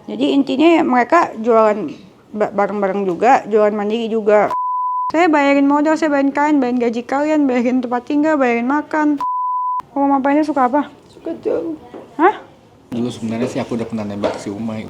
Jadi intinya mereka jualan bareng-bareng juga, jualan mandiri juga. Saya bayarin modal, saya bayarin kain, bayarin gaji kalian, bayarin tempat tinggal, bayarin makan. Kalau Mapainya suka apa? Suka jauh. Hah? Dulu sebenarnya sih aku udah pernah nembak si Umay.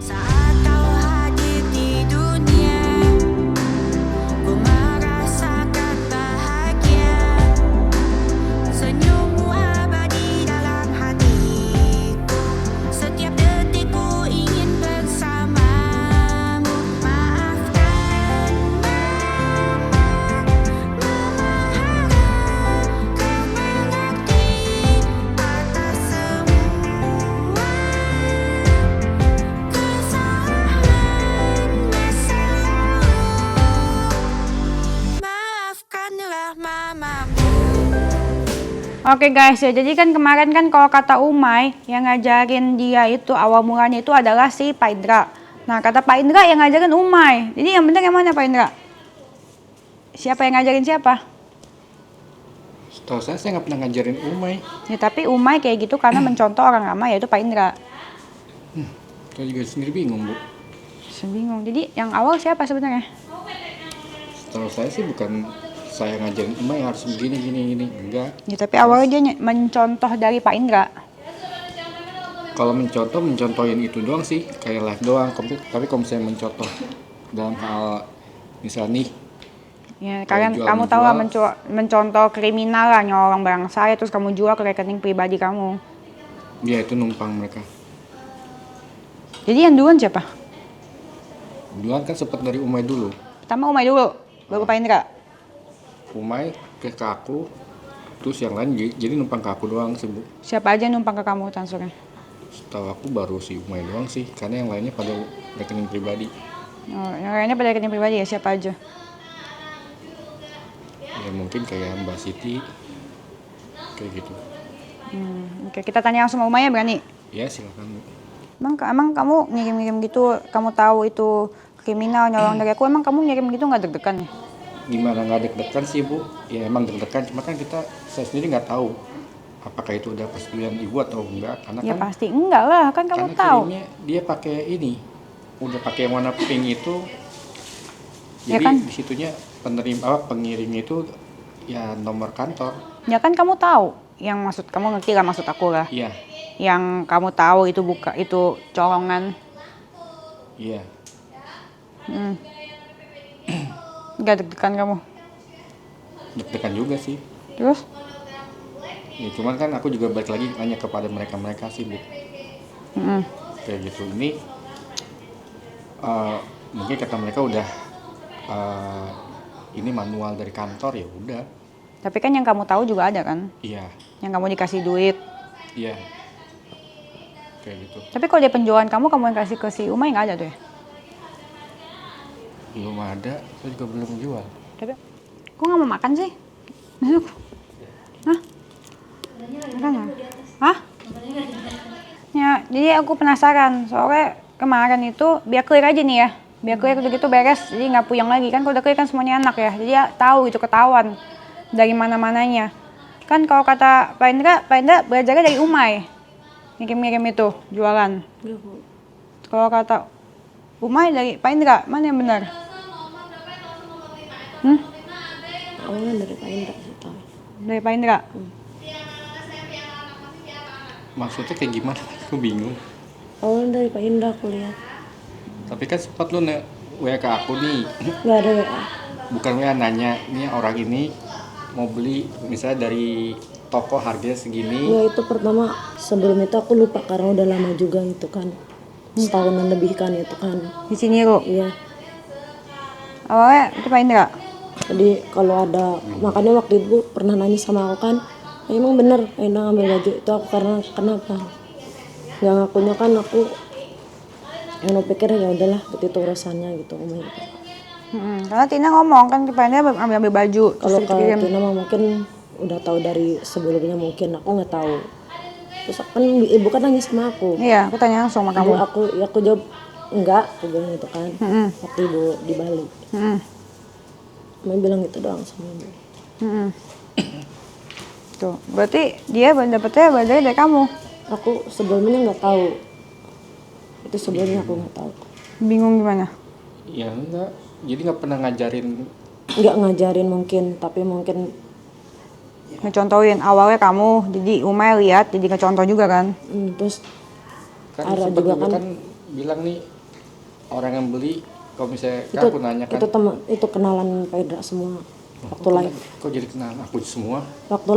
Oke guys, ya jadi kan kemarin kan kalau kata Umay yang ngajarin dia itu awal mulanya itu adalah si Pak Indra. Nah kata Pak Indra yang ngajarin Umay. Jadi yang benar yang mana Pak Indra? Siapa yang ngajarin siapa? Setahu saya nggak pernah ngajarin Umay. Ya tapi Umay kayak gitu karena mencontoh orang lama yaitu Pak Indra. Saya juga sendiri bingung, Bu. Saya bingung. Jadi yang awal siapa sebenarnya? Setahu saya sih bukan saya ngajarin Umay harus begini gini enggak. Ya tapi awalnya dia mencontoh dari Pak Indra. Kalau mencontohin itu doang sih, kayak live doang. Tapi kalau misalnya mencontoh dalam hal misalnya nih, Ya kalian kamu tahu lah mencontoh kriminal lah, nyolong barang saya terus kamu jual ke rekening pribadi kamu. ya itu numpang mereka. Jadi yang duluan siapa? Duluan kan sempat dari Umay dulu. Pertama Umay dulu, baru Pak Indra. Umay ke aku, terus yang lain jadi numpang ke aku doang sih, Bu. Siapa aja numpang ke kamu transfernya? Setahu aku baru si Umay doang sih, karena yang lainnya pada rekening pribadi. Oh, yang lainnya pada rekening pribadi ya, siapa aja? Ya mungkin kayak Mbak Siti, kayak gitu. Oke, kita tanya langsung sama Umay ya, berani? Ya silakan, Bu. Emang kamu ngirim-ngirim gitu, kamu tahu itu kriminal nyolong dari aku, emang kamu ngirim gitu nggak deg-degan ya? Gimana nggak deg-degan sih, Bu? Ya emang deg-degan, cuma kan saya sendiri nggak tahu apakah itu udah persetujuan ibu atau enggak, karena Ya kan pasti enggak lah, kan kamu karena tahu. kirimnya dia pakai ini, udah pakai yang warna pink itu, Ya jadi kan? disitunya pengirimnya itu ya nomor kantor. Ya kan kamu tahu, yang maksud kamu ngerti lah maksud aku lah. Iya, Yang kamu tahu itu itu colongan. iya. Nggak deg-degan kamu. Deg-degan juga sih. Terus? Ya cuman kan aku juga balik lagi nanya kepada mereka sih, Bu. Kayak gitu. Ini mungkin kata mereka udah ini manual dari kantor, ya udah. Tapi kan yang kamu tahu juga ada kan? Iya, Yang kamu dikasih duit. iya. Kayak gitu. Tapi kalau dia penjualan kamu yang kasih ke si Umay nggak ada tuh ya? Belum ada, saya juga belum jual. Tapi, kok nggak mau makan sih? Masuk. Hah? Makan nggak? Hah? Ya, jadi aku penasaran. Soalnya kemarin itu biar clear aja nih ya. Biar clear gitu beres. Jadi nggak puyeng lagi kan. Kalau udah clear kan semuanya enak ya. Jadi ya tahu itu ketahuan dari mana-mananya. Kan kalau kata Pak Indra belajarnya dari Umay. Ngirim-ngirim itu jualan. Kalau kata Umay dari Pak Indra, mana yang benar? Awalnya dari Pak Indra sih tahu. Dari Pak Indra? Maksudnya kayak gimana? Aku bingung. Awalnya dari Pak Indra aku lihat. Tapi kan sempat lu WA ke aku nih. Nggak ada WA. Bukan WA, nanya, ini orang ini mau beli misalnya dari toko harganya segini. Ya itu pertama, sebelum itu aku lupa karena udah lama juga itu kan. Setahunan lebih kan itu kan. Di sini Ru? Iya. Awalnya itu Pak Indra? Jadi kalau ada, makanya waktu itu pernah nanya sama aku kan, emang bener Ena ambil baju itu aku karena kenapa? Yang ngakunya kan aku yang pikir ya udahlah itu urusannya gitu. Karena Tina ngomong kan Pak Indra ambil baju. Kalau ke Tina mah mungkin udah tahu dari sebelumnya, mungkin aku nggak tahu. Terus kan ibu kan nanya sama aku. Iya, aku tanya langsung sama kamu. Aku jawab enggak, aku bilang gitu kan. Waktu ibu di Bali. Mama bilang gitu doang sama ibu. Tuh, berarti dia dapetnya dari kamu. Aku sebelumnya nggak tahu Itu sebelumnya aku nggak tahu. Bingung gimana? Ya enggak, jadi nggak pernah ngajarin. Nggak ngajarin mungkin, tapi mungkin Ngecontohin awalnya kamu, jadi Umay lihat jadi ngecontoh juga kan? terus Kan Ara sempat juga juga kan kan bilang nih orang yang beli, kalau misalnya itu kan aku nanya kan, itu teman itu kenalan Pak Indra semua waktu live kok jadi kenal aku semua? waktu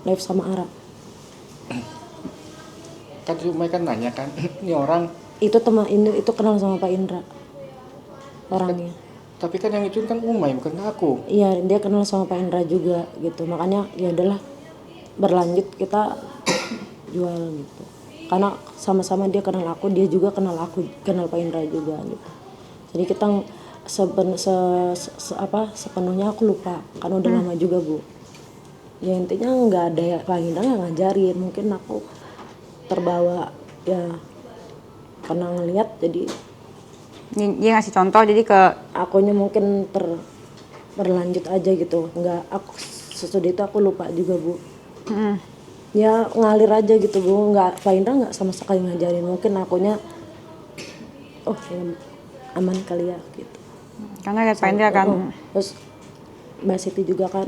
live sama Ara. Kan cuma kan nanya kan, ini orang. Itu teman ini itu kenal sama Pak Indra orangnya. Tapi kan yang itu kan Umay bukan aku. Iya, dia kenal sama Pak Indra juga gitu. Makanya ya udahlah berlanjut kita jual gitu. Karena sama-sama dia kenal aku, dia juga kenal aku, kenal Pak Indra juga gitu. Jadi kita sepenuhnya aku lupa karena udah lama juga, Bu. Ya intinya nggak ada ya, Pak Indra nggak ngajarin, mungkin aku terbawa ya karena ngelihat jadi Dia ngasih contoh jadi ke akunya mungkin berlanjut aja gitu. Nggak, aku sesudah itu aku lupa juga, Bu. Ya ngalir aja gitu, Bu. Nggak, Pak Indra nggak sama sekali ngajarin, mungkin akunya oh ya, aman kali ya gitu. karena lihat Pak Indra kan. Terus Mbak Siti juga kan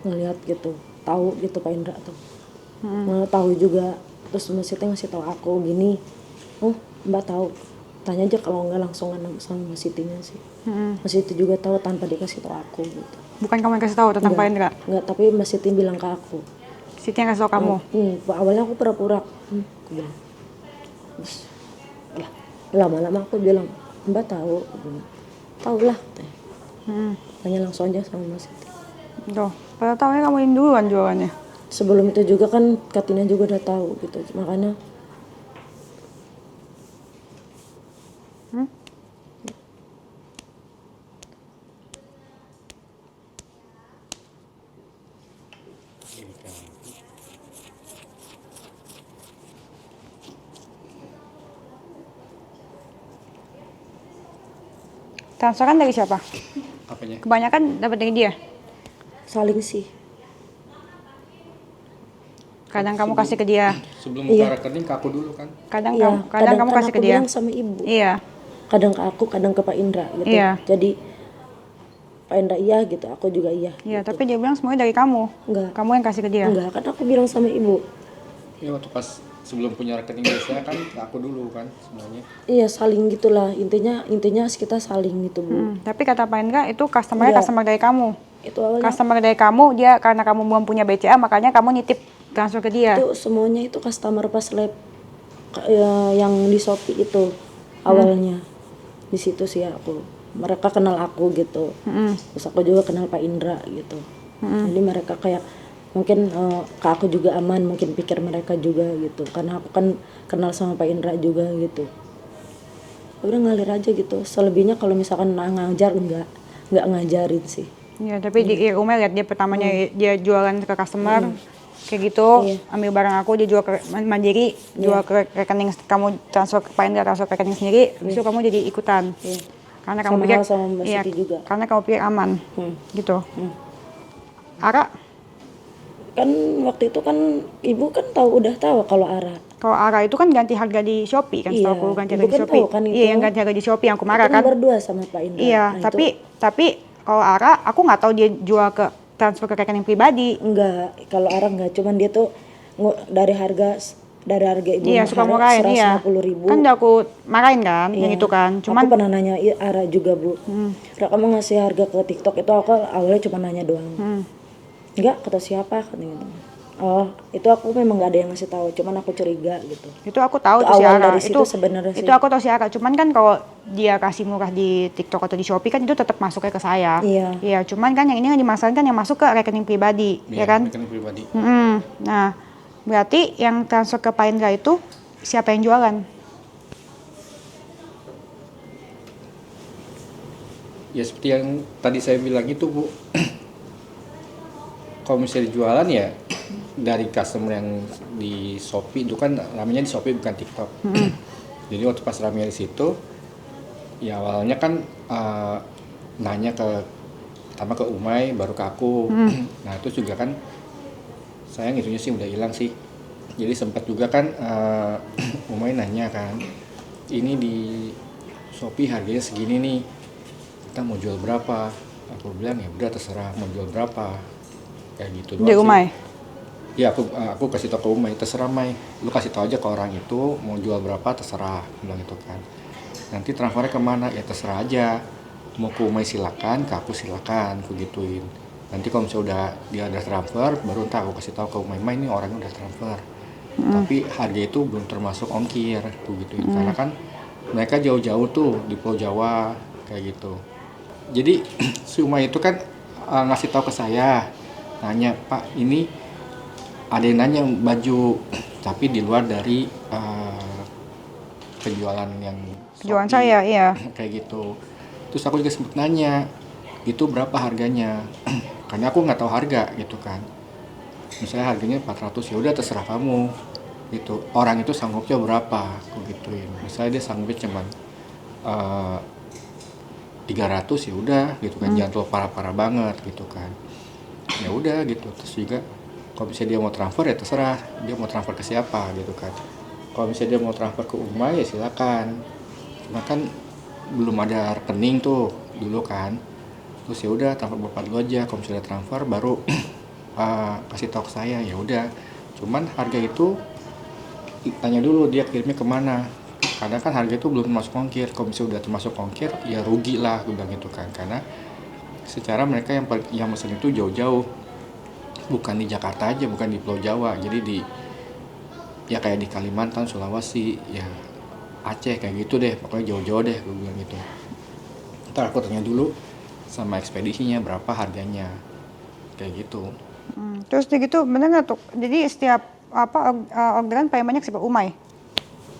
ngelihat gitu, tahu gitu Pak Indra tuh. Nah, tahu juga. Terus Mbak Siti ngasih tahu aku gini, oh Mbak tahu, tanya aja kalau nggak langsung sama Mbak Sitinya sih. Mbak Siti juga tahu tanpa dikasih tahu aku gitu. Bukan kamu yang kasih tahu tentang Pak Indra? Enggak, tapi Mbak Siti bilang ke aku. Siti yang kasih tahu kamu? Awalnya aku pura-pura, aku bilang. Terus lah, lama-lama aku bilang, Mbak tahu, aku bilang, tahu lah. Tanya langsung aja sama Mbak Siti. Tuh, pada tahunya kamu yang duluan jualannya. Sebelum itu juga kan Katina juga udah tahu gitu, makanya Transferan dari siapa? Apanya? Kebanyakan dapat dari dia. saling sih. Kadang kamu kasih ke dia. Sebelum buka rekening ke aku dulu kan. Kadang Iya, kadang kamu kan kasih aku ke dia. bilang sama ibu. Iya. Kadang ke aku, kadang ke Pak Indra gitu. Iya. Jadi Pak Indra iya gitu, aku juga iya. Iya, tapi dia bilang semuanya dari kamu. Enggak. Kamu yang kasih ke dia. Enggak, kan aku bilang sama ibu. Ya waktu pas sebelum punya rekening biasanya kan ke aku dulu kan semuanya. Iya, saling gitulah. Intinya kita saling gitu, Bu. Tapi kata Pak Indra itu customer-nya Iya. customer dari kamu. Itu awalnya Customer dari kamu, dia karena kamu belum punya BCA makanya kamu nitip transfer ke dia. itu semuanya itu customer pas live yang di Shopee itu awalnya. Di situ sih aku. Mereka kenal aku gitu. Terus aku juga kenal Pak Indra gitu. Jadi mereka kayak mungkin ke aku juga aman, mungkin pikir mereka juga gitu. Karena aku kan kenal sama Pak Indra juga gitu. Udah ngalir aja gitu. Selebihnya kalau misalkan ngajar enggak ngajarin sih. Iya, tapi di Umay lihat dia pertamanya dia jualan ke customer kayak gitu, ambil barang aku dia jual ke mandiri, jual ke rekening kamu transfer ke Pak Indra, transfer ke rekening sendiri, habis itu kamu jadi ikutan. Karena kamu Sama pikir hal sama Mbak Siti juga. karena kamu pikir aman. Gitu. Ara, Kan waktu itu kan ibu kan udah tahu kalau Ara. kalau Ara itu kan ganti harga di Shopee kan, Iya, setahu aku ganti ibu harga di kan Shopee. tahu kan itu. Iya, yang ganti harga di Shopee yang aku marah Itu kan. berdua sama Pak Indra. Iya, Nah, tapi kalau Ara, aku nggak tahu dia jual ke transfer ke rekening pribadi. enggak, kalau Ara enggak, cuman dia tuh dari harga ibu Iya, suka murahin, iya. 150.000. Kan udah aku marahin kan, yang itu kan. Cuman aku pernah nanya Ara juga, Bu. Ra, kamu ngasih harga ke TikTok itu aku awalnya cuma nanya doang. Enggak, kata siapa katanya gitu. Oh, itu aku memang nggak ada yang ngasih tahu, cuman aku curiga gitu. itu aku tahu Itu tuh si awal Ara. dari situ sebenarnya Itu sih. aku tahu si Ara. Cuman kan kalau dia kasih murah di TikTok atau di Shopee kan itu tetap masuknya ke saya. Iya. Iya, cuman kan yang ini yang dimasalahkan kan yang masuk ke rekening pribadi, ya kan? Rekening pribadi. Nah, berarti yang transfer ke Pak Indra itu siapa yang jualan? Ya seperti yang tadi saya bilang itu, Bu. Kalau misalnya jualan ya dari customer yang di Shopee itu kan ramenya di Shopee bukan TikTok. Jadi waktu pas ramenya di situ, ya awalnya kan nanya pertama ke Umay, baru ke aku. Nah itu juga kan saya ngitunya sih udah hilang sih. Jadi sempat juga kan Umay nanya kan, ini di Shopee harganya segini nih, kita mau jual berapa? Aku bilang ya udah terserah mau jual berapa, kayak gitu doang Di sih. Umay. Ya aku kasih tau ke Umay, terserah May, lu kasih tau aja ke orang itu mau jual berapa terserah, aku bilang gitu kan. Nanti transfernya kemana ya terserah aja, mau ke Umay silakan, ke aku silakan, aku gituin. Nanti kalau misalnya dia udah transfer, baru ntar aku kasih tau ke Umay, May ini orangnya udah transfer. Tapi harga itu belum termasuk ongkir, aku gituin. Karena kan mereka jauh-jauh tuh di Pulau Jawa kayak gitu. Jadi si Umay itu kan ngasih tahu ke saya, nanya Pak ini ada yang nanya baju, tapi di luar dari penjualan yang Penjualan Shopee, saya, iya. kayak gitu. Terus aku juga sempet nanya, itu berapa harganya? Karena aku nggak tahu harga gitu kan. Misalnya harganya 400, ya udah terserah kamu. Gitu. Orang itu sanggupnya berapa? Aku gituin. Misalnya dia sanggupnya cuman 300 ya udah gitu kan, jangan terlalu parah-parah banget gitu kan. Ya udah gitu. Terus juga kalau misalnya dia mau transfer ya terserah dia mau transfer ke siapa gitu kan. Kalau misalnya dia mau transfer ke Umay ya silakan. Cuma kan belum ada rekening tuh dulu kan. Terus ya udah transfer bapak dulu aja. Kalau misalnya transfer baru kasih tahu ke saya, ya udah. Cuman harga itu tanya dulu dia kirimnya kemana. Karena kan harga itu belum termasuk ongkir. Kalau misalnya udah termasuk ongkir ya rugi lah gue bilang gitu kan. Karena secara mereka yang mesen itu jauh-jauh, bukan di Jakarta aja, bukan di Pulau Jawa, jadi ya kayak di Kalimantan, Sulawesi, ya Aceh kayak gitu deh, pokoknya jauh-jauh deh gue bilang gitu. Ntar aku tanya dulu sama ekspedisinya berapa harganya, kayak gitu. Terus gitu bener nggak tuh? Jadi setiap orderan paymentnya ke siapa? Umay.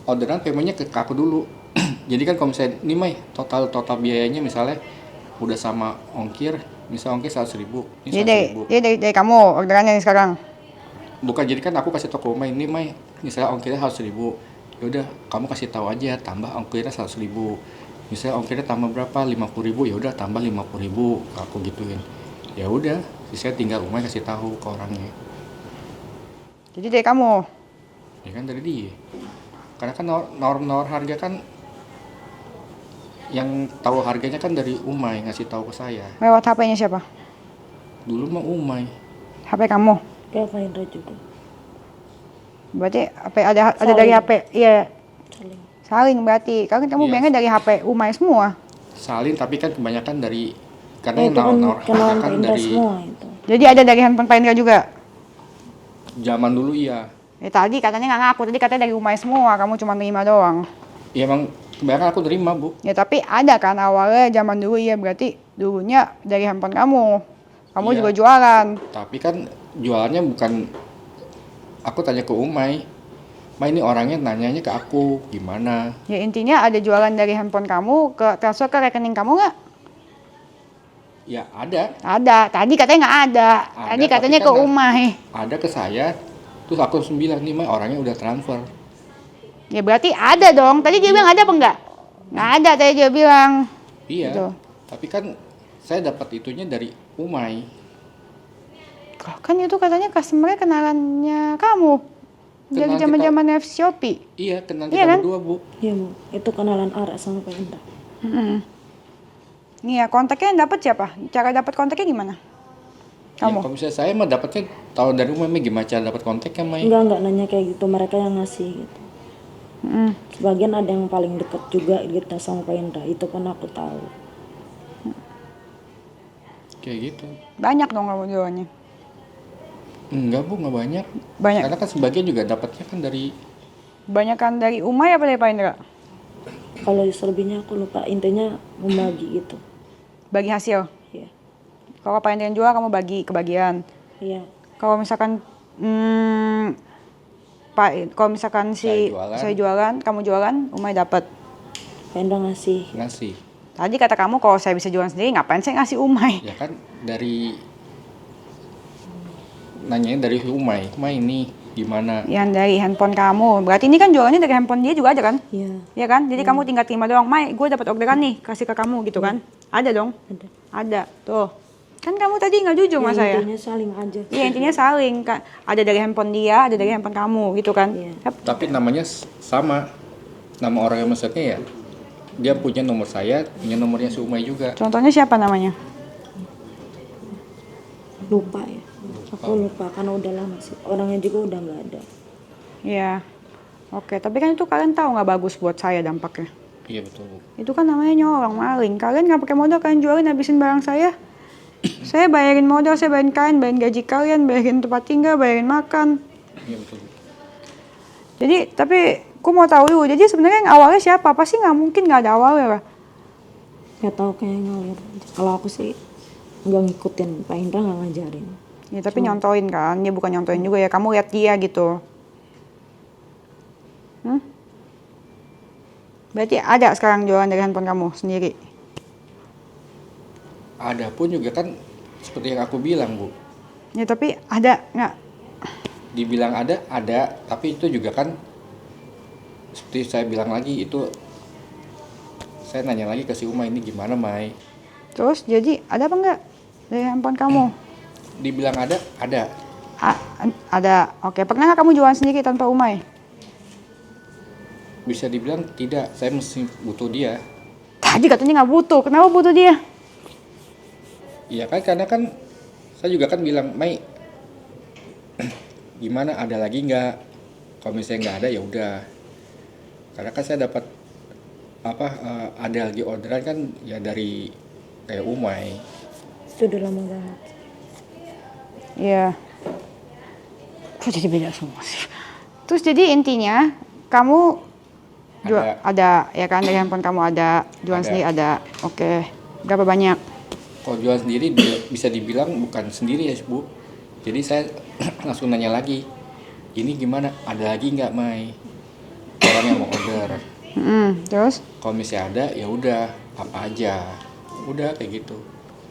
Orderan paymentnya ke aku dulu. Jadi kan kalau misalnya ini May, total biayanya misalnya udah sama ongkir, misal ongkir 100.000, ini Jadi 100.000. dari kamu orderannya nih sekarang. Bukan, jadi kan aku kasih tau ke Umay, ini May, misalnya ongkirnya 100.000, ya udah kamu kasih tahu aja tambah ongkirnya 100.000. Misalnya ongkirnya tambah berapa, 50.000, ya udah tambah 50.000, aku gituin. Ya udah, sisanya tinggal Umay kasih tahu ke orangnya. Jadi dari kamu. Ya kan dari dia. Karena kan norm harga kan yang tahu harganya kan dari Umay ngasih tahu ke saya. Lewat HP-nya siapa? Dulu mah Umay. HP kamu. Kayak Kak Indra juga. Berarti HP ada dari HP. Iya. Saling. Saling berarti. Kan kamu Iya. bilangnya dari HP Umay semua. Salin tapi kan kebanyakan dari karena Ya, yang itu kan nawar kenalan harga Kak kan Indra dari semua itu. Jadi ada dari handphone Pak Indra juga. zaman dulu iya. Ya tadi katanya nggak ngaku, tadi katanya dari Umay semua, kamu cuma terima doang. Ya emang kebanyakan aku terima Bu. Ya tapi ada kan awalnya zaman dulu ya, berarti dulunya dari handphone kamu. Kamu Iya. juga jualan. Tapi kan jualannya bukan, aku tanya ke Umay, May ini orangnya nanyanya ke aku gimana. Ya intinya ada jualan dari handphone kamu ke transfer ke rekening kamu nggak? Ya ada Tadi katanya nggak ada. Tadi tapi katanya kan ke Umay. ada ke saya, terus aku langsung bilang nih May orangnya udah transfer. Ya berarti ada dong. Tadi dia bilang ada apa enggak? Nggak ada, tadi dia bilang. Iya. Gitu. Tapi kan saya dapat itunya dari Umay. Kan itu katanya customer-nya kenalannya kamu. Dari Kenalan kita- zaman-zaman Shopee. Iya, kenal Iya kita kan? berdua Bu. Iya Bu, itu kenalan Ara sama Kak Indra. Iya, kontaknya yang dapat siapa? Cara dapat kontaknya gimana? Ya, Kamu? kalau misalnya saya mah dapatnya tahu dari Umay, May gimana cara dapat kontaknya May? Enggak nanya kayak gitu, mereka yang ngasih gitu. Sebagian ada yang paling deket juga gitu sama Pak Indra, itu pun aku tahu. Kayak gitu. Banyak dong kamu jualannya. Enggak Bu, nggak banyak. Banyak. Karena kan sebagian juga dapatnya kan dari Banyakan dari Umay apa dari Pak Indra? Kalau selebihnya aku lupa, intinya membagi gitu. Bagi hasil. Iya. Kalau Pak Indra yang jual, kamu bagi kebagian. Iya. Kalau misalkan kalau misalkan saya jualan, kamu jualan, Umay dapat. Pak Indra ngasih. ngasih. Tadi kata kamu kalau saya bisa jualan sendiri, ngapain saya ngasih Umay? Ya kan dari nanyain dari Umay, Umay ini gimana? Yang dari handphone kamu. Berarti ini kan jualannya dari handphone dia juga ada kan? Iya. Iya kan? Jadi kamu tinggal terima doang. May, gue dapat orderan nih, kasih ke kamu gitu kan? Ada dong? Ada. Ada. Tuh. Kan kamu tadi nggak jujur sama saya. Intinya saling aja. Iya, intinya saling. Ada dari handphone dia, ada dari handphone kamu gitu kan? Iya. Yap. Tapi namanya sama. nama orang yang mesennya ya dia punya nomor saya, punya nomornya si Umay juga. Contohnya siapa namanya? Lupa ya. Aku lupa karena udah lama sih. Orangnya juga udah nggak ada. Iya. Oke, tapi kan itu kalian tahu nggak bagus buat saya dampaknya. Iya betul Bu. Itu kan namanya nyolong, maling. Kalian nggak pakai modal, kalian jualin, habisin barang saya. Saya bayarin modal, saya bayarin kalian, bayarin gaji kalian, bayarin tempat tinggal, bayarin makan. Iya betul Bu. Jadi, tapi aku mau tahu dulu. Jadi sebenarnya yang awalnya siapa? Pasti nggak mungkin nggak ada awalnya lah. Nggak tahu kayaknya ngalir. Kalau aku sih nggak ngikutin, Pak Indra nggak ngajarin. Ya tapi nyontoin kan, dia bukan nyontoin juga ya. Kamu lihat dia gitu. Berarti ada sekarang jualan dari handphone kamu sendiri? Ada pun juga kan seperti yang aku bilang Bu. Ya tapi ada nggak? Dibilang ada, tapi itu juga kan seperti saya bilang lagi itu saya nanya lagi ke si Umay ini gimana Mai. Terus jadi ada apa nggak dari handphone kamu? Dibilang ada. Ada. Oke, pernah nggak kamu jualan sendiri tanpa Umay? Bisa dibilang tidak, saya mesti butuh dia. Tadi katanya nggak butuh, kenapa butuh dia? Iya kan karena kan saya juga kan bilang Mai gimana ada lagi nggak? Kalau misalnya nggak ada ya udah. Karena kan saya dapat ada lagi orderan kan ya dari kayak Umay. Itu udah lama banget. Iya. Kok jadi beda semua sih? Terus jadi intinya kamu ada ya kan, dari handphone kamu ada, jualan Ada. sendiri ada. Oke. Berapa banyak? Kalau jual sendiri bisa dibilang bukan sendiri ya Bu. Jadi saya langsung nanya lagi, ini gimana? Ada lagi nggak Mai? Orang yang mau order. Terus? Kalau misalnya ada ya udah apa aja. Udah kayak gitu.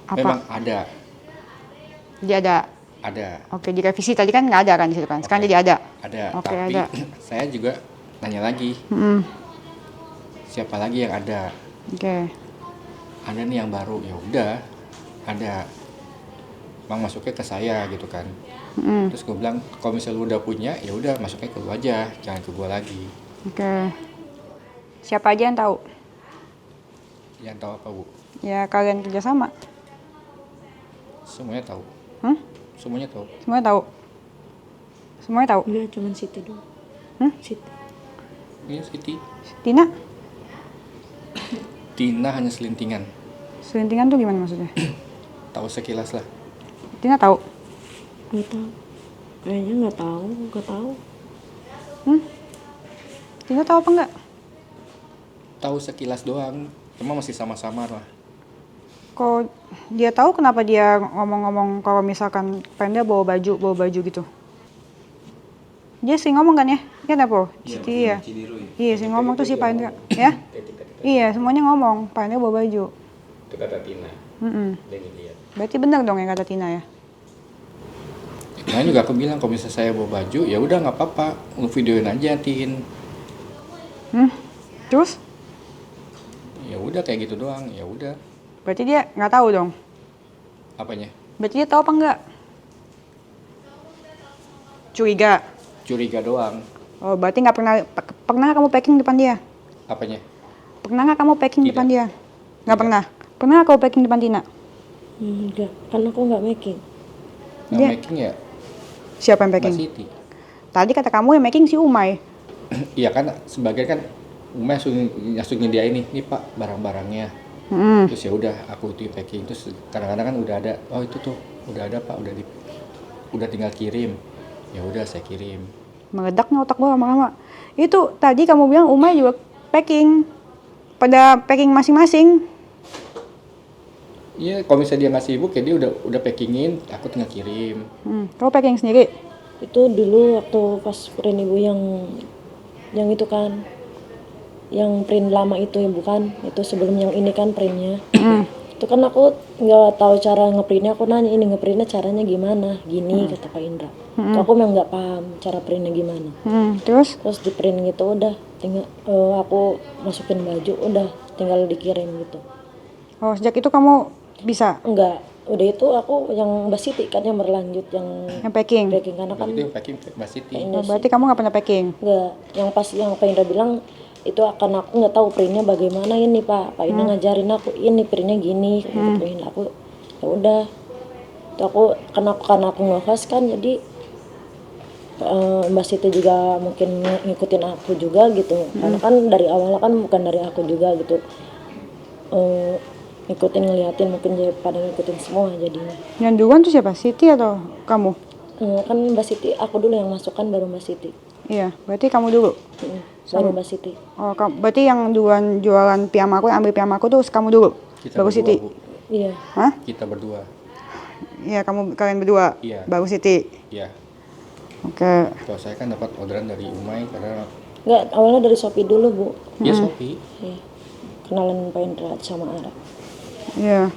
Apa? Memang ada. Dia ada. Ada. Oke, direvisi tadi kan nggak ada kan di situ kan. Sekarang Oke. jadi ada. Ada. Oke, Tapi ada. saya juga nanya lagi. Siapa lagi yang ada? Oke. Ada nih yang baru. Ya udah. Ada. Bang masuknya ke saya gitu kan. Terus gue bilang kalau misalnya lu udah punya ya udah masuknya ke lu aja, jangan ke gua lagi. Oke. Siapa aja yang tahu? Yang tahu apa Bu? Ya kalian kerjasama. Semuanya tahu. Semuanya tahu. Semuanya tahu. Semuanya tahu. Enggak, cuman Siti doang. Siti. Iya Siti. Tina? Tina hanya selintingan. Selintingan tuh gimana maksudnya? Tahu sekilas lah. Tina tahu. Nggak tahu. Kayaknya nggak tahu. Tina tahu apa enggak? Tahu sekilas doang. Cuma masih sama-sama lah. Kok dia tahu kenapa dia ngomong-ngomong kalau misalkan Penda bawa baju gitu? Dia sering ngomong kan ya? Kan apa? Siti ya? Iya, sering ngomong tuh si Penda. Ya? Iya, semuanya ngomong. Penda bawa baju. Itu kata Tina. Berarti benar dong yang kata Tina ya? Nah juga aku bilang kalau misalnya saya bawa baju ya udah nggak apa-apa, lu videoin aja Tin. Terus? Ya udah kayak gitu doang, ya udah. Berarti dia nggak tahu dong? Apanya? Berarti dia tahu apa enggak? Curiga. Curiga doang. Oh, berarti nggak pernah kamu packing depan dia? Apanya? Pernah nggak kamu packing Tidak. depan dia? Nggak Tidak. pernah. Pernah nggak kamu packing depan Tina? Enggak, karena aku nggak making. Yang Dia- making ya Siapa yang Mbak packing? Siti. Tadi kata kamu yang making si Umay. Iya kan sebagai kan Umay langsung nyediain ini Pak barang-barangnya. Terus ya udah aku itu packing, terus kadang-kadang kan udah ada, oh itu tuh udah ada Pak, udah tinggal kirim. Ya udah saya kirim. Meledak nih otak gua lama-lama. Itu tadi kamu bilang Umay juga packing. Pada packing masing-masing. Iya, kalau misalnya dia nggak sibuk ya dia udah packingin, aku tinggal kirim. Kamu packing sendiri? Itu dulu waktu pas print ibu yang itu kan, yang print lama itu ya bukan, itu sebelum yang ini kan printnya. Itu kan aku nggak tahu cara ngeprintnya, aku nanya ini ngeprintnya caranya gimana, gini kata Pak Indra. Aku memang nggak paham cara printnya gimana. Terus? Terus di print gitu udah tinggal aku masukin baju, udah tinggal dikirim gitu. Oh, sejak itu kamu bisa Enggak, udah itu aku yang Mbak Siti kan yang berlanjut yang yang packing? packing karena kan Itu yang packing Mbak Siti. Oh, berarti kamu nggak pernah packing? enggak, yang pas yang Pak Indra bilang itu akan aku nggak tahu printnya bagaimana ini Pak ini ngajarin aku ini printnya gini print aku ya udah itu aku karena aku ngehost kan jadi Mbak Siti juga mungkin ngikutin aku juga gitu karena kan dari awalnya kan bukan dari aku juga gitu ngikutin ngeliatin mungkin jadi pada ngikutin semua jadinya. Yang duluan tuh siapa? Siti atau kamu? Kan Mbak Siti aku dulu yang masukkan baru Mbak Siti. Iya, berarti kamu dulu. Baru Mbak Siti. Oh, berarti yang duluan jualan piyamaku, yang ambil piyamaku tuh kamu dulu. Kita baru berdua, Siti. Bu. Iya. Hah? Kita berdua. Iya, kalian berdua. Iya. Baru Siti. Iya. Oke. Kalau saya kan dapat orderan dari Umay karena Enggak, awalnya dari Shopee dulu Bu. dia Shopee. Iya. Kenalan Pak Indra sama Ara. Iya.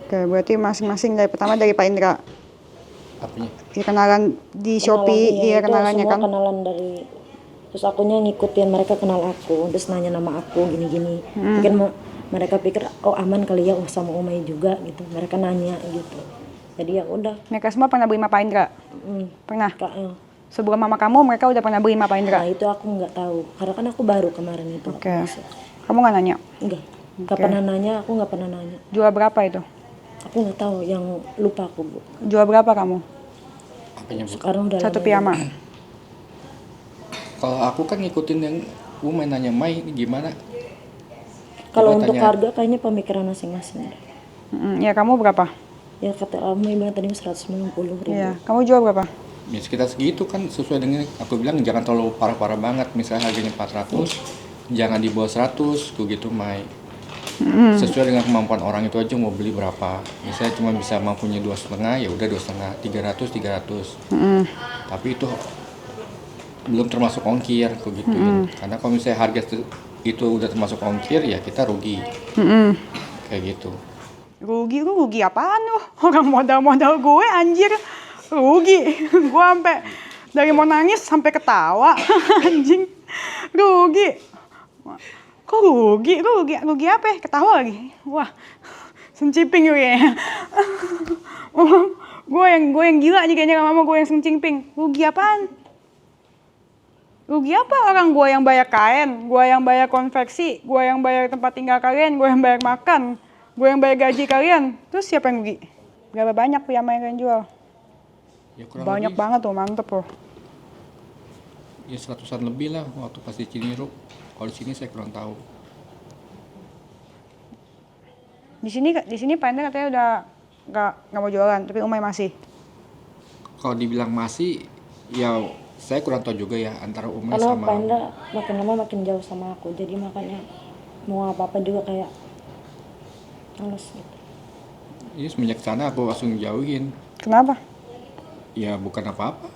Oke, berarti masing-masing dari pertama dari Pak Indra. Apanya? Ya, kenalan di Shopee, iya itu kenalannya semua kan. kenalan dari terus akunya ngikutin mereka kenal aku terus nanya nama aku gini-gini mungkin mereka pikir oh aman kali ya sama Umay juga gitu mereka nanya gitu jadi ya udah Mereka semua pernah beli sama Pak Indra? Pernah? Kak, Sebelum mama kamu, mereka udah pernah beli sama Pak Indra? nah itu aku nggak tahu karena kan aku baru kemarin itu Oke. Kamu nggak nanya? nggak pernah nanya aku nggak pernah nanya Jual berapa itu? aku nggak tahu yang lupa aku Bu Jual berapa kamu? Apanya, Bu? sekarang udah Satu lama piyama? Kalau aku kan ngikutin yang Umay nanya Mai ini gimana? kalau Coba untuk tanya. harga kayaknya pemikiran masing-masing Ya, kamu berapa? ya kata Umay bilang tadi 190.000 Iya, kamu jual berapa? Ya sekitar segitu kan sesuai dengan aku bilang jangan terlalu parah-parah banget. Misalnya harganya 400, jangan di bawah 100, tuh gitu Mai. Sesuai dengan kemampuan orang itu aja mau beli berapa. Misalnya cuma bisa mampunya 2,5 ya udah 2,5, 300. Tapi itu belum termasuk ongkir aku gituin. Karena kalau misalnya harga itu udah termasuk ongkir ya kita rugi. Kayak gitu. Rugi apaan lu? Orang modal-modal gue anjir. Rugi. Gue sampai dari mau nangis sampai ketawa. Anjing. Rugi. Kok rugi? Rugi apa ya? Ketawa lagi. Wah. Senciping gue ya. gue yang gila nih kayaknya sama gue yang senciping. Rugi apaan? Rugi apa orang gue yang bayar kain, gue yang bayar konveksi, gue yang bayar tempat tinggal kalian, gue yang bayar makan, gue yang bayar gaji kalian. Terus siapa yang rugi? Berapa banyak piyama yang kalian jual? Ya kurang Banyak lebih, banget tuh, mantep loh. ya 100-an lebih lah waktu pas di Ciniruk. Kalau di sini saya kurang tahu. Di sini Pak Hendra katanya udah nggak mau jualan, tapi Umay masih. Kalau dibilang masih, ya saya kurang tahu juga ya antara Umay karena sama. Pak Indra makin lama makin jauh sama aku jadi makanya mau apa-apa juga kayak males gitu Iya semenjak sana aku langsung jauhin. Kenapa? Ya bukan apa-apa.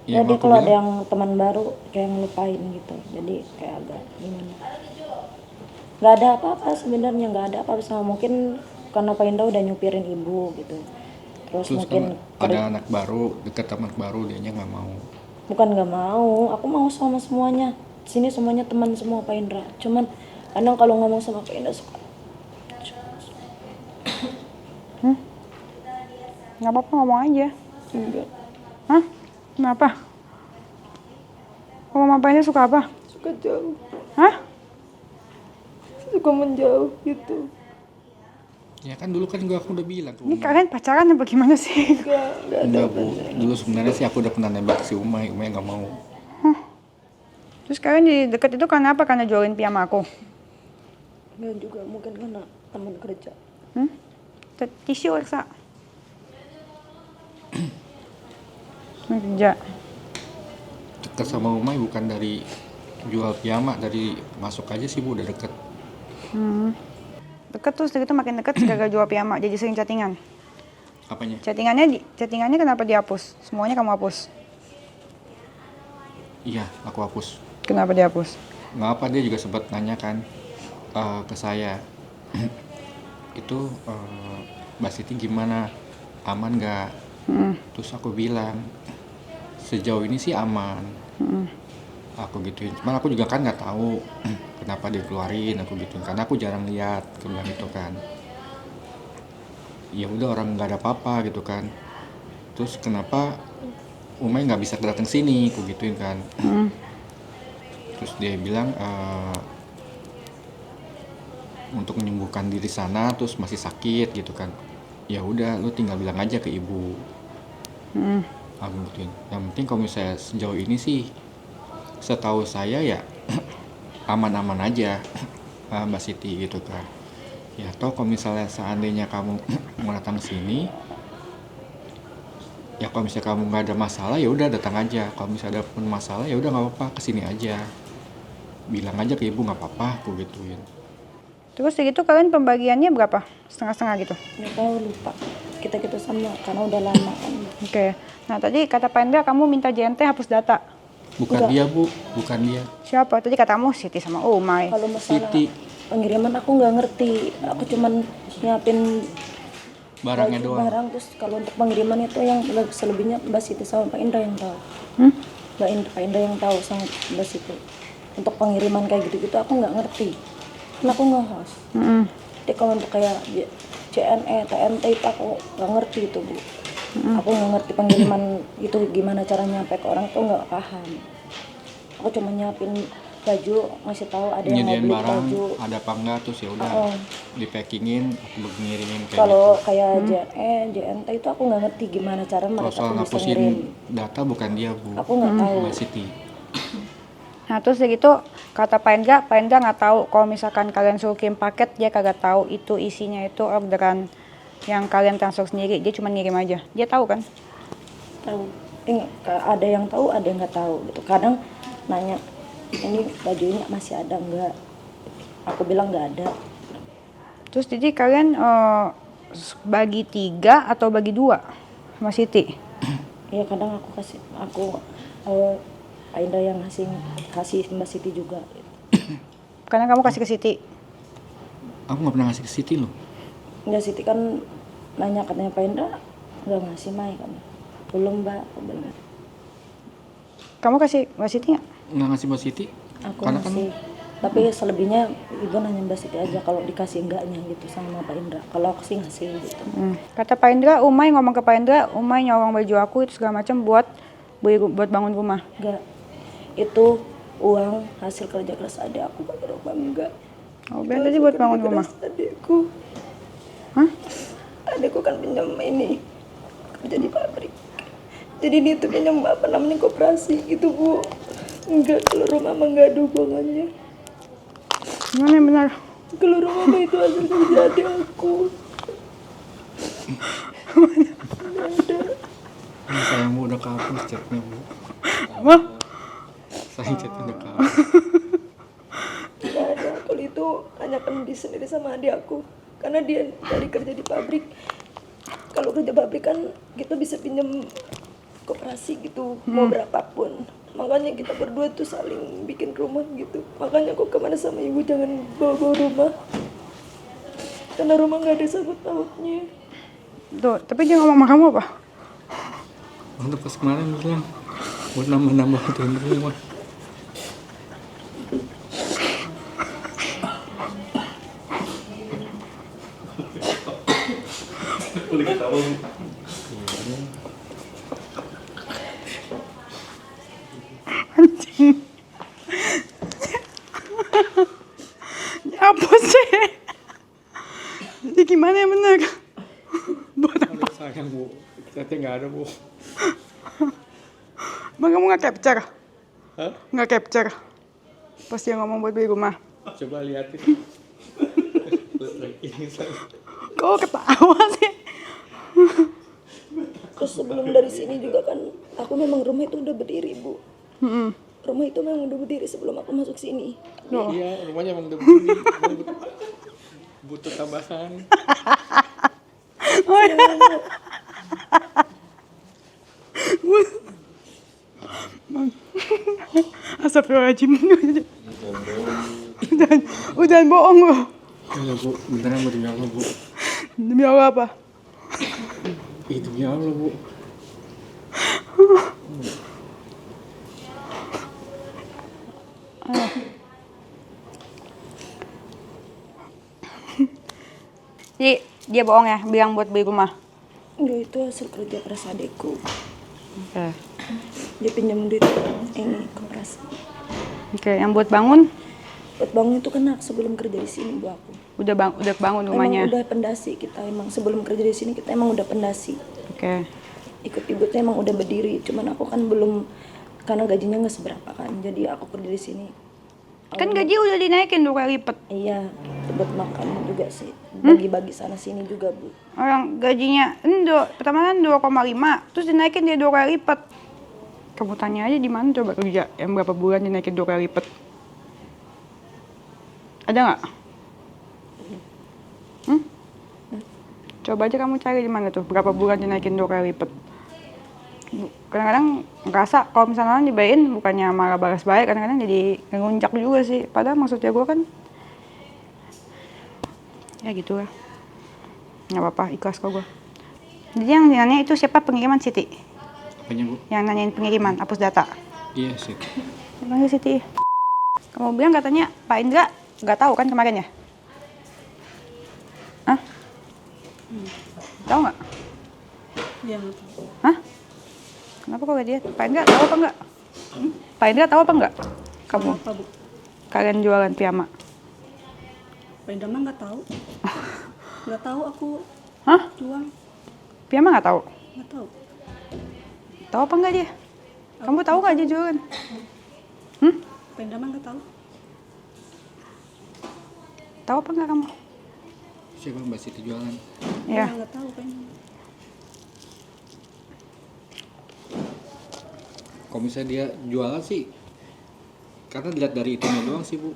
jadi aku kalau ada bilang, yang teman baru kayak ngelupain gitu jadi kayak agak gimana nggak ada apa-apa sebenarnya nggak ada apa-apa sama mungkin karena Pak Indra udah nyupirin ibu gitu terus terus mungkin kan ada anak baru, dekat teman baru, dianya nggak mau. bukan nggak mau aku mau sama semuanya sini semuanya teman semua Pak Indra cuman kadang kalau ngomong sama Pak Indra suka Nggak apa-apa ngomong aja. enggak Hah? Kenapa? Kalau Mama Pak Hendra suka apa? suka jauh Hah? suka menjauh gitu Ya kan dulu kan aku udah bilang ke Ini Umay. kalian pacaran apa gimana sih? Enggak Bu, dulu sebenarnya sih aku udah pernah nembak si Umay nggak mau. Terus kalian di deket itu karena apa? Karena jualin piyama aku? enggak juga mungkin karena teman kerja Tisu Reksa. Kerja. Deket sama Umay bukan dari jual piyama, dari masuk aja sih Bu udah deket. Deket terus gitu makin deket segala jual piyama jadi sering chattingan. Apanya? Chattingannya kenapa dihapus? Semuanya kamu hapus. Iya, aku hapus. Kenapa dihapus? Nggak apa, dia juga sempat nanya kan ke saya. Itu Mbak Siti gimana? Aman nggak? Terus aku bilang, sejauh ini sih aman. Aku gituin. Cuman aku juga kan nggak tahu kenapa dia keluarin, aku gituin. Karena aku jarang lihat, aku bilang gitu kan. Ya udah orang nggak ada apa-apa gitu kan. Terus kenapa Umay nggak bisa datang sini, aku gituin kan. Terus dia bilang untuk menyembuhkan diri sana, terus masih sakit gitu kan. Ya udah, lu tinggal bilang aja ke ibu. Aku gituin. Yang penting kalau misalnya sejauh ini sih, setahu saya ya aman-aman aja, Mbak Siti gitu kan. Ya toh kalau misalnya seandainya kamu mau datang sini, ya kalau misalnya kamu nggak ada masalah ya udah datang aja. Kalau misalnya ada pun masalah ya udah nggak apa-apa, kesini aja. Bilang aja ke ibu nggak apa-apa, aku gituin. Terus segitu kalian pembagiannya berapa? Setengah-setengah gitu? Nggak tahu, lupa. Kita sama karena udah lama kan. Oke. Nah tadi kata Pak Indra kamu minta JNT hapus data. Bukan Enggak. dia bu, bukan dia. Siapa? Tadi katamu Siti sama Umay. Kalau masalah Siti. pengiriman aku nggak ngerti. Aku cuman nyiapin Barangnya baju, doang. barang, terus kalau untuk pengiriman itu yang selebihnya Mbak Siti sama Pak Indra yang tahu. Pak Indra yang tahu sama Mbak Siti. Untuk pengiriman kayak gitu-gitu aku nggak ngerti. Karena aku nggak host. Jadi kalau untuk kayak CNE, TNT itu aku nggak ngerti itu bu. Aku nggak ngerti pengiriman itu gimana cara nyampe ke orang, itu nggak paham. Aku cuma nyiapin baju, ngasih tahu ada yang mau Nyediain beli barang, baju. ada apa enggak, terus ya udah di packingin, aku ngirimin kayak Kalau gitu. kayak JNE, JNT itu aku nggak ngerti gimana cara Kalau mereka soal tuh bisa ngapusin ngirim. data bukan dia bu, Aku nggak tahu. Mbak Siti. Nah terus segitu kata Pak Indra nggak tahu kalau misalkan kalian suruh kirim paket dia kagak tahu itu isinya itu orderan yang kalian transfer sendiri, dia cuma ngirim aja. Dia tahu kan? Tahu. Ada yang tahu, ada yang nggak tahu gitu. Kadang nanya, ini bajunya masih ada nggak? Aku bilang nggak ada. Terus jadi kalian bagi 3 atau bagi 2 sama Siti? Iya kadang aku Pak Indra yang kasih Mbak Siti juga. Karena kamu kasih ke Siti. Aku nggak pernah ngasih ke Siti loh. Mbak Siti kan nanya, katanya Pak Indra nggak ngasih Mai kan? Belum Mbak, aku bilang. Kamu kasih Mbak Siti nggak? Nggak ngasih Mbak Siti. Aku Karena ngasih. Tapi selebihnya ibu nanya Mbak Siti aja kalau dikasih enggaknya gitu sama Pak Indra. Kalau aku sih ngasih gitu. Kata Pak Indra, Umay ngomong ke Pak Indra, Umay nyolong baju aku itu segala macam buat bangun rumah. Enggak. Itu uang hasil kerja keras adik aku pakai rumah enggak. Oh, biar tadi buat bangun rumah. Adikku. Hah? Adikku kan pinjam ini kerja di pabrik. Jadi dia tuh pinjam apa namanya koperasi gitu bu. Enggak, kalau rumah mah enggak ada hubungannya. Gimana yang benar? Kalau rumah mah itu hasil kerja adik aku. Sayangmu udah kehapus chatnya bu. Apa? Sayang chatnya udah kehapus. Enggak ada. Kalau itu hanya kan sendiri sama adik aku. Karena dia dari kerja di pabrik. Kalau kerja pabrik kan kita bisa pinjam koperasi gitu, mau berapapun. Makanya kita berdua tuh saling bikin rumah gitu. Makanya kok kemana sama ibu jangan bawa rumah. Karena rumah nggak ada sangkut pautnya. Tuh, tapi dia ngomong sama kamu apa? Untuk pas kemarin bilang buat nambah-nambah itu rumah. Anjing. Apa sih? Jadi gimana yang benar? Buat apa? Sayang bu, chatnya nggak ada bu. Bang, kamu nggak capture? Hah? Nggak capture? Pas dia ngomong buat beli rumah. Coba liatin. Ini Kok ketawa sih? Terus sebelum dari sini juga kan, aku memang rumah itu udah berdiri bu. Rumah itu memang udah berdiri sebelum aku masuk sini. Iya, rumahnya emang udah begini. Butuh tambahan. Astagfirullahaladzim. Udah bohong loh. Ya bu, beneran bu, demi Allah bu. Demi Allah apa? Demi Allah bu. Jadi dia bohong ya, bilang buat beli rumah. Enggak, itu hasil kerja keras adikku. Oke. Dia pinjam duit ini koperasi. Oke, yang buat bangun Buat bangun itu kena sebelum kerja di sini Bu aku. udah bangun rumahnya. Emang udah pendasi kita, emang sebelum kerja di sini kita emang udah pendasi. Oke. Ikut ibu tuh emang udah berdiri, cuman aku kan belum, karena gajinya nggak seberapa kan, jadi aku kerja di sini. Kan gaji udah dinaikin 2 kali lipat. Iya, buat makan juga sih, bagi-bagi sana sini juga Bu. Orang gajinya pertama kan 2,5, terus dinaikin dia 2 kali lipat. Kamu tanya aja di mana coba kerja yang berapa bulan dinaikin 2 kali lipat. Ada nggak? Coba aja kamu cari di mana tuh berapa bulan dinaikin 2 kali lipat. Kadang-kadang ngerasa kalau misalnya dibayarin bukannya malah balas balik, kadang-kadang jadi ngelunjak juga sih. Padahal maksudnya gue kan ya gitu lah, nggak apa-apa, ikhlas kok gue. Jadi yang nanya itu siapa, pengiriman Siti? Apanya Bu? Yang nanyain pengiriman hapus data. Iya sih. Panggil Siti. Kamu bilang katanya Pak Indra nggak tahu kan kemarin ya? Hah? Tahu nggak? Iya. Hah? Kenapa kok gak dia? Pak Indra tahu apa enggak? Pak Indra tahu apa enggak? Kamu? Apa Bu? Kalian jualan piyama? Pak Indra mah nggak tahu. Nggak tahu aku Hah? jual, Piyama nggak tahu? nggak tahu. Tahu apa enggak dia? Kamu tahu nggak dia jualan? Pak Indra mah nggak tahu. Tahu apa enggak kamu? Siapa Mbak Siti jualan? Iya. Nggak tahu Pak Indra. Kalau misalnya dia jualan sih, karena dilihat dari itunya doang sih Bu.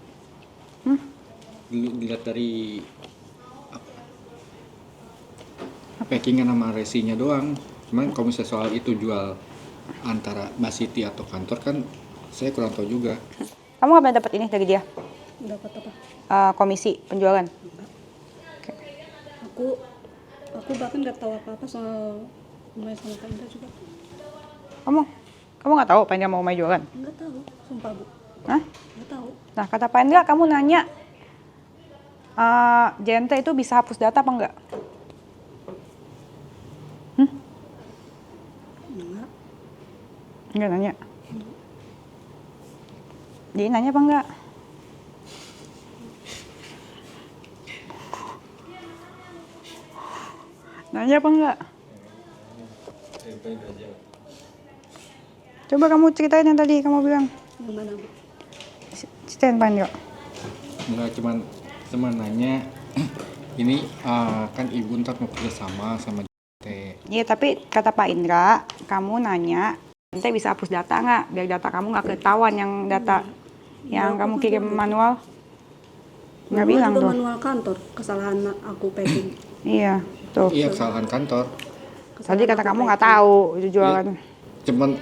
Dilihat dari packingan sama resinya doang. Cuman kalau misalnya soal itu jual antara Mbak Siti atau kantor kan saya kurang tahu juga. Kamu nggak pernah dapat ini dari dia? Dapat apa? Komisi penjualan? Aku bahkan nggak tahu apa-apa soal Umay sama Kak Indra juga. Kamu nggak tahu Pak Indra mau main jualan? Nggak tahu, sumpah Bu. Hah? Nggak tahu. Nah kata Pak Indra kamu nanya JNT itu bisa hapus data apa enggak? Enggak. Enggak nanya. Jadi nanya apa enggak? Nanya apa enggak? Coba kamu ceritain yang tadi kamu bilang. Yang mana Bu? Ceritain Pak Indra. Enggak cuman nanya ini kan ibu ntar mau kerja sama JNT. Iya tapi kata Pak Indra, kamu nanya JNT bisa hapus data nggak? Biar data kamu nggak ketahuan yang data yang kamu kirim manual. Nggak bilang juga tuh. manual kantor, kesalahan aku packing. Iya, tuh. Iya kesalahan kantor. Tadi kata kamu nggak tahu itu jualan. Cuman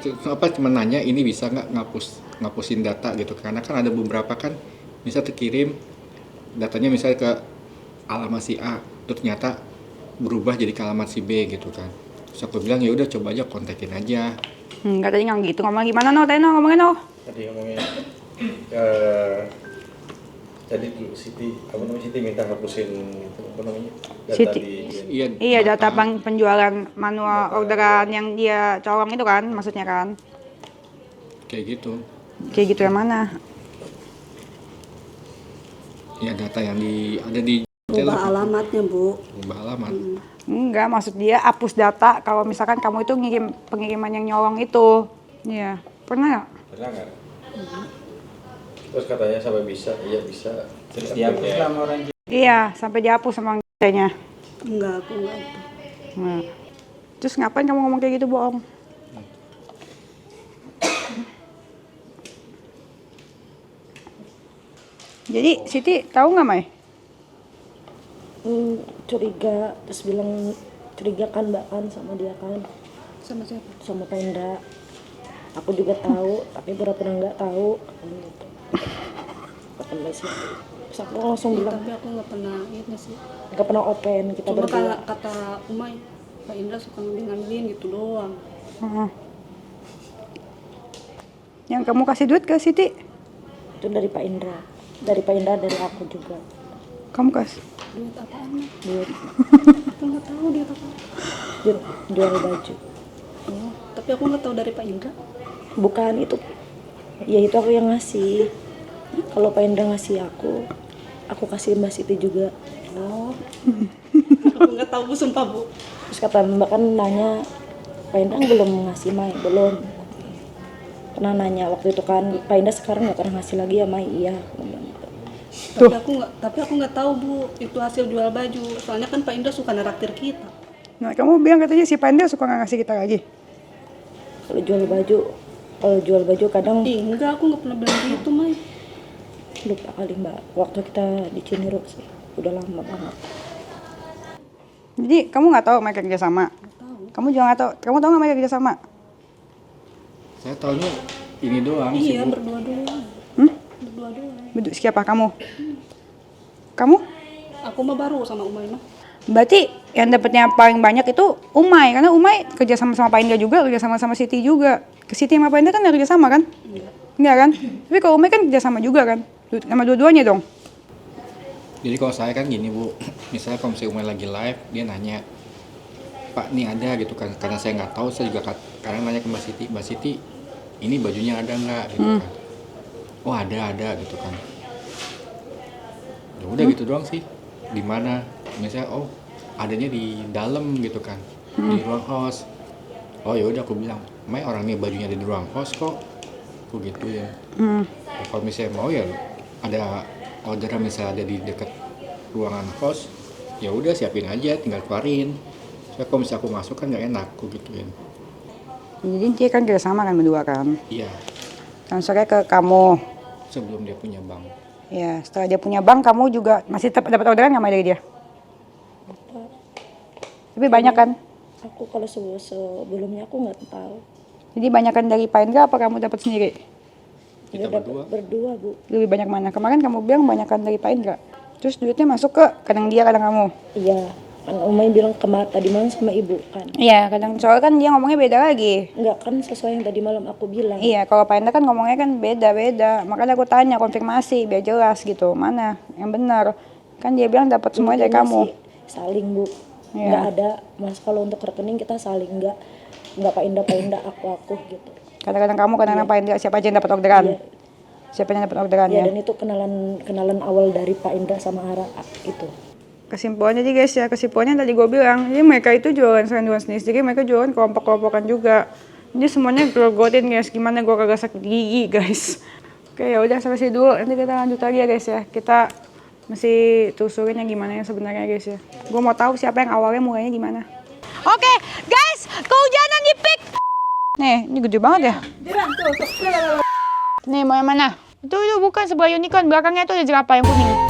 nanya ini bisa nggak ngapusin data gitu, karena kan ada beberapa kan misal terkirim datanya misalnya ke alamat si A terus ternyata berubah jadi ke alamat si B gitu kan. Terus aku bilang ya udah coba aja kontakin aja. Katanya nggak gitu, ngomong gimana no? Tadi no ngomongin no. Tadi ngomongnya tadi Siti minta hapusin itu apa namanya data Siti. di Iya data penjualan manual orderan yang dia colong itu kan, maksudnya kan? Kayak gitu. Kayak gitu yang mana? Ya data yang ada di Ubah alamatnya Bu. ubah alamat. Enggak, maksud dia hapus data kalau misalkan kamu itu ngirim pengiriman yang nyolong itu. Iya, pernah nggak? pernah nggak? Terus katanya sampai bisa, iya bisa. Terus dihapus lah sama orang Iya, sampai dihapus sama nya. Enggak, aku enggak itu. Nah. Terus ngapain kamu ngomong kayak gitu, bohong? Jadi Siti tahu nggak, Mai? Curiga, terus bilang curiga kan Mbak kan sama dia kan. Sama siapa? Sama Kak Indra. Aku juga tahu, tapi pura-pura nggak tahu. Gitu. Kata Mbak Siti. Terus aku langsung bilang, Tapi aku nggak pernah ini sih. nggak pernah open kita Cuma berdua. kata Umay, Pak Indra suka ngambilin gitu doang. Heeh. Yang kamu kasih duit ke Siti? Itu dari Pak Indra. Dari Pak Indra, dari aku juga. Kamu kasih? Duit apaan mah? Duit, Aku nggak tahu dia apa. duit jual baju. Oh, tapi aku nggak tahu dari Pak Indra. Bukan itu, ya itu aku yang ngasih. Kalau Pak Indra ngasih aku kasih Mbak Siti juga. Oh. Aku nggak tahu Bu, sumpah Bu. Terus kata Mbak kan nanya, Pak Indra belum ngasih Mai, belum. Pernah nanya waktu itu kan, Pak Indra sekarang nggak pernah ngasih lagi ya Mai, iya. Aku bilang gitu. Tapi aku nggak tahu Bu, itu hasil jual baju. Soalnya kan Pak Indra suka naraktir kita. Nah, kamu bilang katanya si Panda suka nggak ngasih kita lagi. Kalau jual baju kadang Ih, enggak, aku nggak pernah bilang gitu, Mai. lupa kali Mbak. Waktu kita di Cinere sih, udah lama banget. Jadi kamu nggak tahu mereka kerja sama. Kamu juga nggak tahu. Kamu tahu nggak mereka kerja sama? Saya taunya ini doang sih, Iya, Bu. berdua doang. Hmm? Berdua doang. Siapa kamu? Kamu? Aku mah baru sama Umay mah. Berarti yang dapatnya paling banyak itu Umay, karena Umay kerja sama Pak Indra juga, kerja sama Siti juga. Ke Siti sama Pak Indra kan nggak kerja sama kan? Enggak kan? Tapi kalau Umay kan kerja sama juga kan? Sama dua-duanya dong. Jadi kalau saya kan gini Bu, misalnya kalau misalnya Umay lagi live, dia nanya, Pak ini ada gitu kan, karena saya nggak tahu, saya juga kadang nanya ke Mbak Siti, ini bajunya ada nggak gitu kan? Oh ada gitu kan. Ya udah gitu doang sih. Di mana? Misalnya oh adanya di dalam gitu kan, di ruang host. Oh ya udah aku bilang, Mai orangnya bajunya ada di ruang host kok. Aku gitu ya. Ya, kalau misalnya mau ya ada orderan misalnya ada di dekat ruangan host, ya udah siapin aja, tinggal keluarin. Soalnya kalau misalnya aku masuk kan nggak enak, aku gituin. Jadi dia kan kerja sama kan berdua kan. Iya, Transfernya ke kamu. sebelum dia punya bank. Ya, setelah dia punya bank, kamu juga masih tetap dapat orderan nggak Mai, dari dia? Tapi banyak kan? Aku kalau sebelumnya aku nggak tahu. Jadi banyakan dari Pak Indra apa kamu dapat sendiri? Kita Dapat berdua. berdua Bu. Lebih banyak mana? Kemarin kamu bilang banyakan dari Pak Indra. Terus duitnya masuk ke kadang dia, kadang kamu. Iya, kan Umay bilang tadi malam sama ibu kan. Iya, kadang soalnya kan dia ngomongnya beda lagi. Enggak kan sesuai yang tadi malam aku bilang. Iya, kalau Pak Indra kan ngomongnya kan beda-beda. Makanya aku tanya konfirmasi biar jelas gitu. Mana yang benar? Kan dia bilang dapat semuanya dari Intinya kamu. sih saling Bu. Iya. Nggak ada mas kalau untuk rekening kita saling nggak Pak Indah aku gitu. Kadang-kadang kamu, kadang-kadang Pak Indra, siapa aja yang dapat orderan? Iya. Siapa yang dapat orderan Ya ya? dan itu kenalan awal dari Pak Indra sama Ara itu. Kesimpulannya jadi guys ya, kesimpulannya tadi gue bilang, jadi mereka itu jualan sendiri, mereka jualan kelompok-kelompokan juga. Jadi semuanya grogotin guys, gimana gue kagak sakit gigi guys. Oke ya udah sampai sini dulu, nanti kita lanjut lagi ya guys ya. Kita masih telusurin yang gimana yang sebenarnya guys ya. Gue mau tahu siapa yang awalnya mulainya gimana. Oke guys, kehujanan di pik. Nih, ini gede banget ya. Nih mau yang mana? Itu bukan sebuah unicorn, belakangnya itu ada jerapah yang kuning.